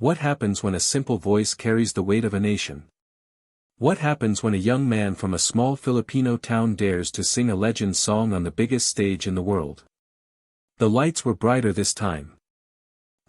What happens when a simple voice carries the weight of a nation? What happens when a young man from a small Filipino town dares to sing a legend song on the biggest stage in the world? The lights were brighter this time.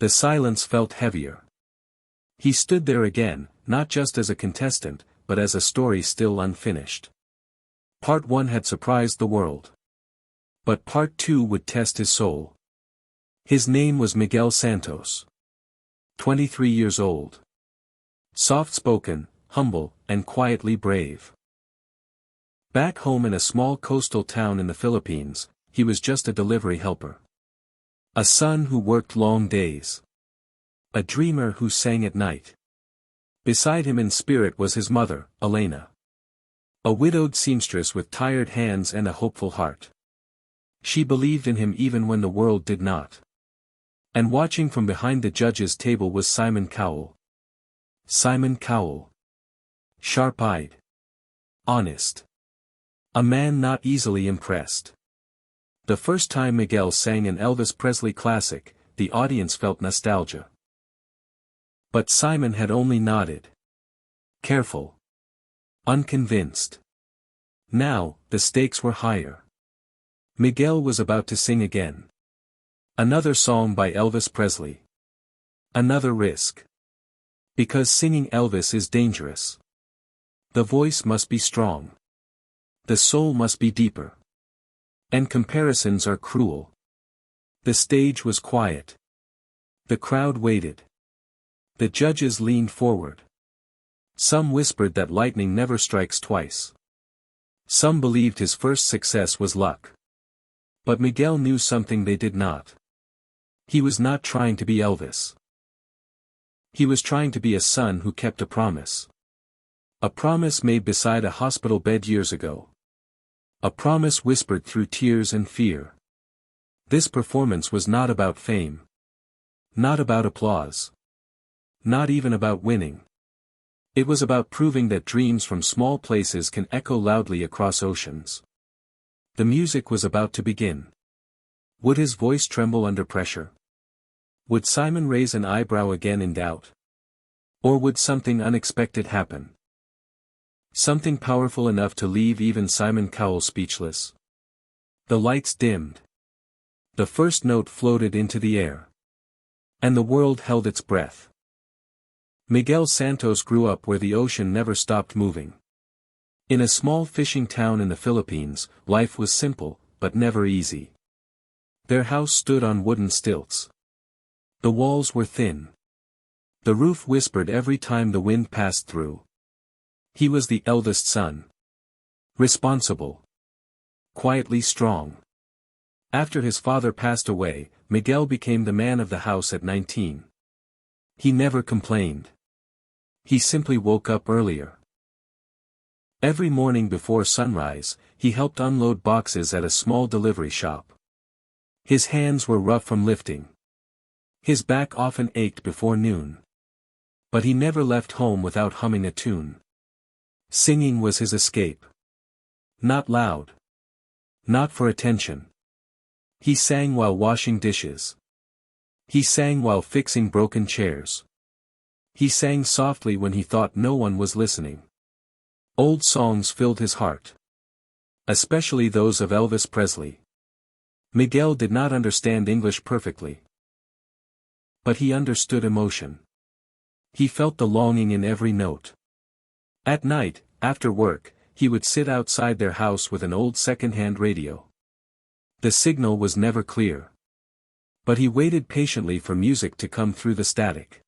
The silence felt heavier. He stood there again, not just as a contestant, but as a story still unfinished. Part 1 had surprised the world. But Part 2 would test his soul. His name was Miguel Santos. 23 years old. Soft-spoken, humble, and quietly brave. Back home in a small coastal town in the Philippines, he was just a delivery helper. A son who worked long days. A dreamer who sang at night. Beside him in spirit was his mother, Elena. A widowed seamstress with tired hands and a hopeful heart. She believed in him even when the world did not. And watching from behind the judge's table was Simon Cowell. Simon Cowell. Sharp-eyed. Honest. A man not easily impressed. The first time Miguel sang an Elvis Presley classic, the audience felt nostalgia. But Simon had only nodded. Careful. Unconvinced. Now, the stakes were higher. Miguel was about to sing again. Another song by Elvis Presley. Another risk. Because singing Elvis is dangerous. The voice must be strong. The soul must be deeper. And comparisons are cruel. The stage was quiet. The crowd waited. The judges leaned forward. Some whispered that lightning never strikes twice. Some believed his first success was luck. But Miguel knew something they did not. He was not trying to be Elvis. He was trying to be a son who kept a promise. A promise made beside a hospital bed years ago. A promise whispered through tears and fear. This performance was not about fame. Not about applause. Not even about winning. It was about proving that dreams from small places can echo loudly across oceans. The music was about to begin. Would his voice tremble under pressure? Would Simon raise an eyebrow again in doubt? Or would something unexpected happen? Something powerful enough to leave even Simon Cowell speechless. The lights dimmed. The first note floated into the air. And the world held its breath. Miguel Santos grew up where the ocean never stopped moving. In a small fishing town in the Philippines, life was simple, but never easy. Their house stood on wooden stilts. The walls were thin. The roof whispered every time the wind passed through. He was the eldest son. Responsible. Quietly strong. After his father passed away, Miguel became the man of the house at 19. He never complained. He simply woke up earlier. Every morning before sunrise, he helped unload boxes at a small delivery shop. His hands were rough from lifting. His back often ached before noon. But he never left home without humming a tune. Singing was his escape. Not loud. Not for attention. He sang while washing dishes. He sang while fixing broken chairs. He sang softly when he thought no one was listening. Old songs filled his heart. Especially those of Elvis Presley. Miguel did not understand English perfectly. But he understood emotion. He felt the longing in every note. At night, after work, he would sit outside their house with an old second-hand radio. The signal was never clear. But he waited patiently for music to come through the static.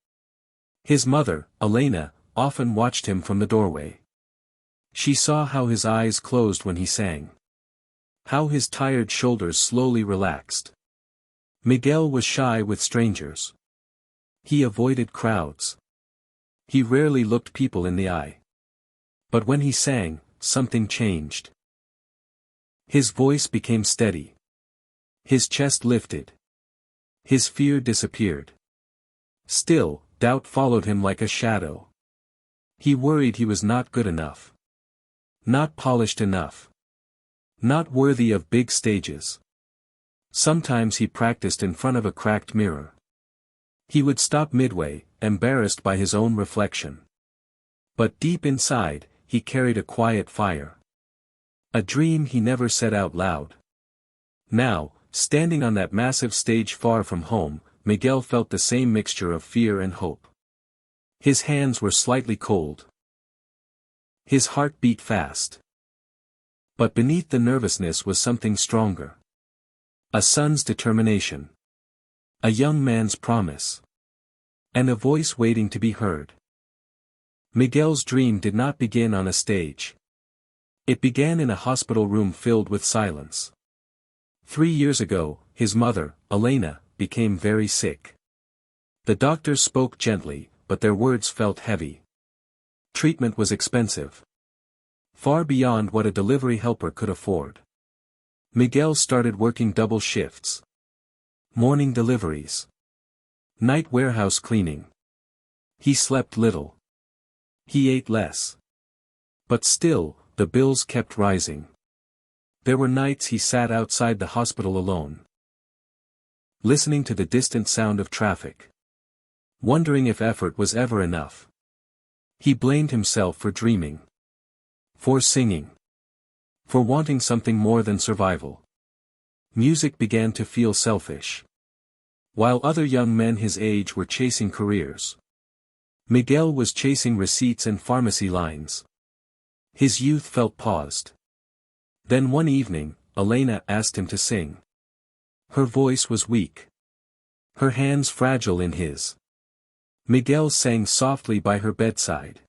His mother, Elena, often watched him from the doorway. She saw how his eyes closed when he sang. How his tired shoulders slowly relaxed. Miguel was shy with strangers. He avoided crowds. He rarely looked people in the eye. But when he sang, something changed. His voice became steady. His chest lifted. His fear disappeared. Still, doubt followed him like a shadow. He worried he was not good enough. Not polished enough. Not worthy of big stages. Sometimes he practiced in front of a cracked mirror. He would stop midway, embarrassed by his own reflection. But deep inside, he carried a quiet fire. A dream he never said out loud. Now, standing on that massive stage far from home, Miguel felt the same mixture of fear and hope. His hands were slightly cold. His heart beat fast. But beneath the nervousness was something stronger. A son's determination. A young man's promise. And a voice waiting to be heard. Miguel's dream did not begin on a stage. It began in a hospital room filled with silence. 3 years ago, his mother, Elena, became very sick. The doctors spoke gently, but their words felt heavy. Treatment was expensive. Far beyond what a delivery helper could afford. Miguel started working double shifts. Morning deliveries. Night warehouse cleaning. He slept little. He ate less. But still, the bills kept rising. There were nights he sat outside the hospital alone. Listening to the distant sound of traffic. Wondering if effort was ever enough. He blamed himself for dreaming. For singing. For wanting something more than survival. Music began to feel selfish. While other young men his age were chasing careers, Miguel was chasing receipts and pharmacy lines. His youth felt paused. Then one evening, Elena asked him to sing. Her voice was weak. Her hands fragile in his. Miguel sang softly by her bedside.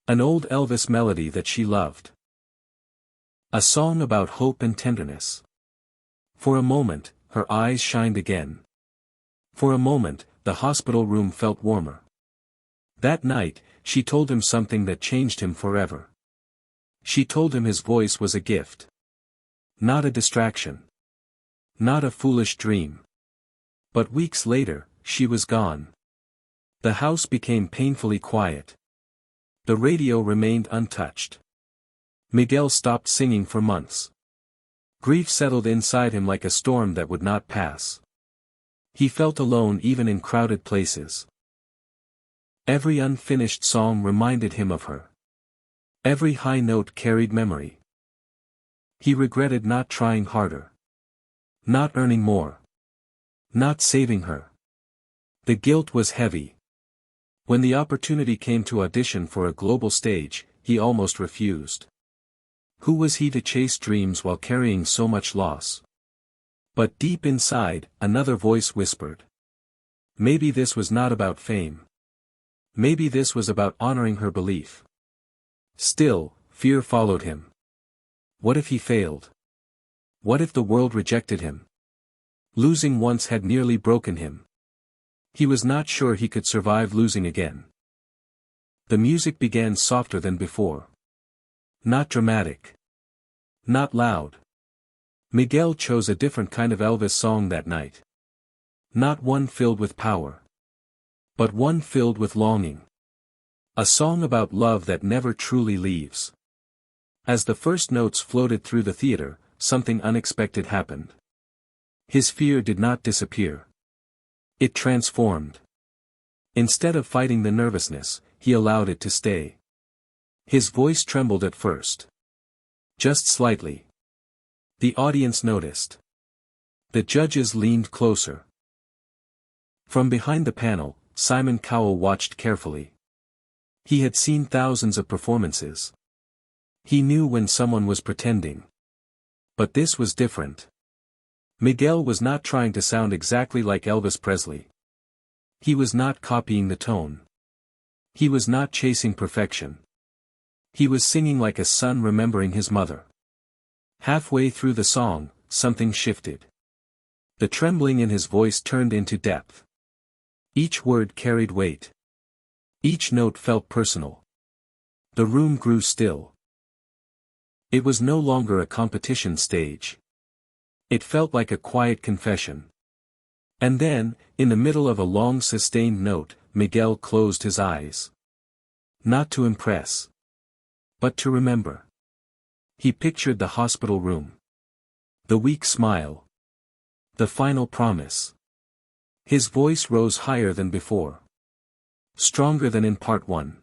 An old Elvis melody that she loved. A song about hope and tenderness. For a moment, her eyes shined again. For a moment, the hospital room felt warmer. That night, she told him something that changed him forever. She told him his voice was a gift. Not a distraction. Not a foolish dream. But weeks later, she was gone. The house became painfully quiet. The radio remained untouched. Miguel stopped singing for months. Grief settled inside him like a storm that would not pass. He felt alone even in crowded places. Every unfinished song reminded him of her. Every high note carried memory. He regretted not trying harder. Not earning more. Not saving her. The guilt was heavy. When the opportunity came to audition for a global stage, he almost refused. Who was he to chase dreams while carrying so much loss? But deep inside, another voice whispered. Maybe this was not about fame. Maybe this was about honoring her belief. Still, fear followed him. What if he failed? What if the world rejected him? Losing once had nearly broken him. He was not sure he could survive losing again. The music began softer than before. Not dramatic. Not loud. Miguel chose a different kind of Elvis song that night. Not one filled with power. But one filled with longing. A song about love that never truly leaves. As the first notes floated through the theater, something unexpected happened. His fear did not disappear. It transformed. Instead of fighting the nervousness, he allowed it to stay. His voice trembled at first. Just slightly. The audience noticed. The judges leaned closer. From behind the panel, Simon Cowell watched carefully. He had seen thousands of performances. He knew when someone was pretending. But this was different. Miguel was not trying to sound exactly like Elvis Presley. He was not copying the tone. He was not chasing perfection. He was singing like a son remembering his mother. Halfway through the song, something shifted. The trembling in his voice turned into depth. Each word carried weight. Each note felt personal. The room grew still. It was no longer a competition stage. It felt like a quiet confession. And then, in the middle of a long sustained note, Miguel closed his eyes. Not to impress. But to remember. He pictured the hospital room. The weak smile. The final promise. His voice rose higher than before. Stronger than in part 1.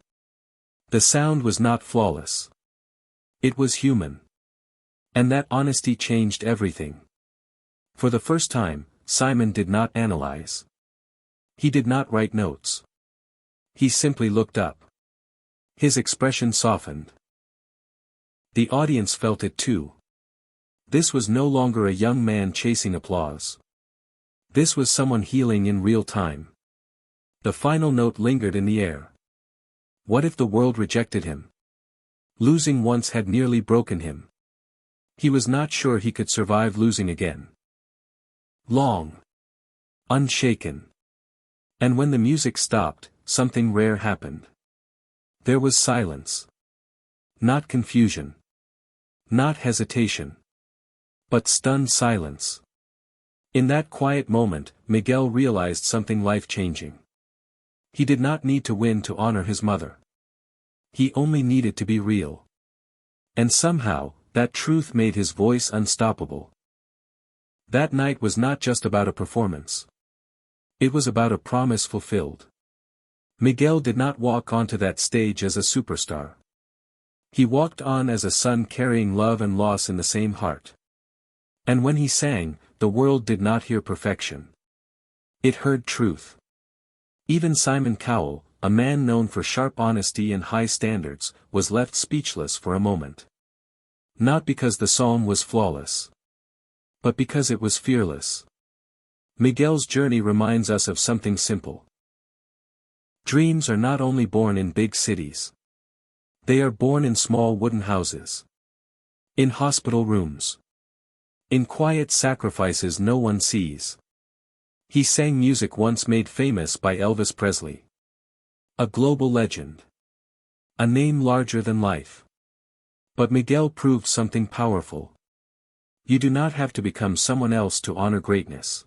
The sound was not flawless. It was human. And that honesty changed everything. For the first time, Simon did not analyze. He did not write notes. He simply looked up. His expression softened. The audience felt it too. This was no longer a young man chasing applause. This was someone healing in real time. The final note lingered in the air. What if the world rejected him? Losing once had nearly broken him. He was not sure he could survive losing again. Long. Unshaken. And when the music stopped, something rare happened. There was silence. Not confusion. Not hesitation. But stunned silence. In that quiet moment, Miguel realized something life-changing. He did not need to win to honor his mother. He only needed to be real. And somehow, that truth made his voice unstoppable. That night was not just about a performance. It was about a promise fulfilled. Miguel did not walk onto that stage as a superstar. He walked on as a son carrying love and loss in the same heart. And when he sang, the world did not hear perfection. It heard truth. Even Simon Cowell, a man known for sharp honesty and high standards, was left speechless for a moment. Not because the song was flawless, but because it was fearless. Miguel's journey reminds us of something simple. Dreams are not only born in big cities. They are born in small wooden houses. In hospital rooms. In quiet sacrifices no one sees. He sang music once made famous by Elvis Presley. A global legend. A name larger than life. But Miguel proved something powerful. You do not have to become someone else to honor greatness.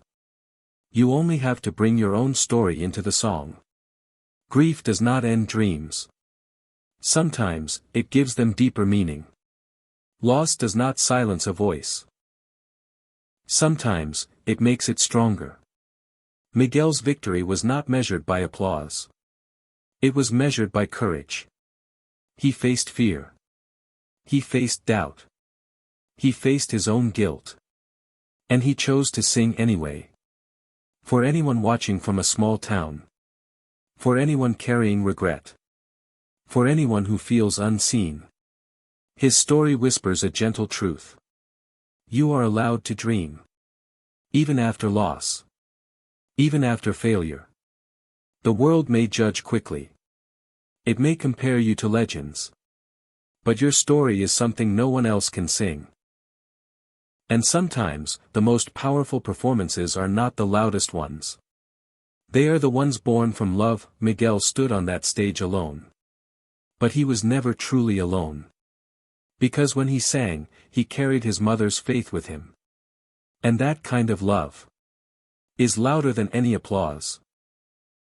You only have to bring your own story into the song. Grief does not end dreams. Sometimes, it gives them deeper meaning. Loss does not silence a voice. Sometimes, it makes it stronger. Miguel's victory was not measured by applause. It was measured by courage. He faced fear. He faced doubt. He faced his own guilt. And he chose to sing anyway. For anyone watching from a small town. For anyone carrying regret. For anyone who feels unseen. His story whispers a gentle truth. You are allowed to dream. Even after loss. Even after failure. The world may judge quickly. It may compare you to legends. But your story is something no one else can sing. And sometimes, the most powerful performances are not the loudest ones. They are the ones born from love. Miguel stood on that stage alone. But he was never truly alone. Because when he sang, he carried his mother's faith with him. And that kind of love is louder than any applause.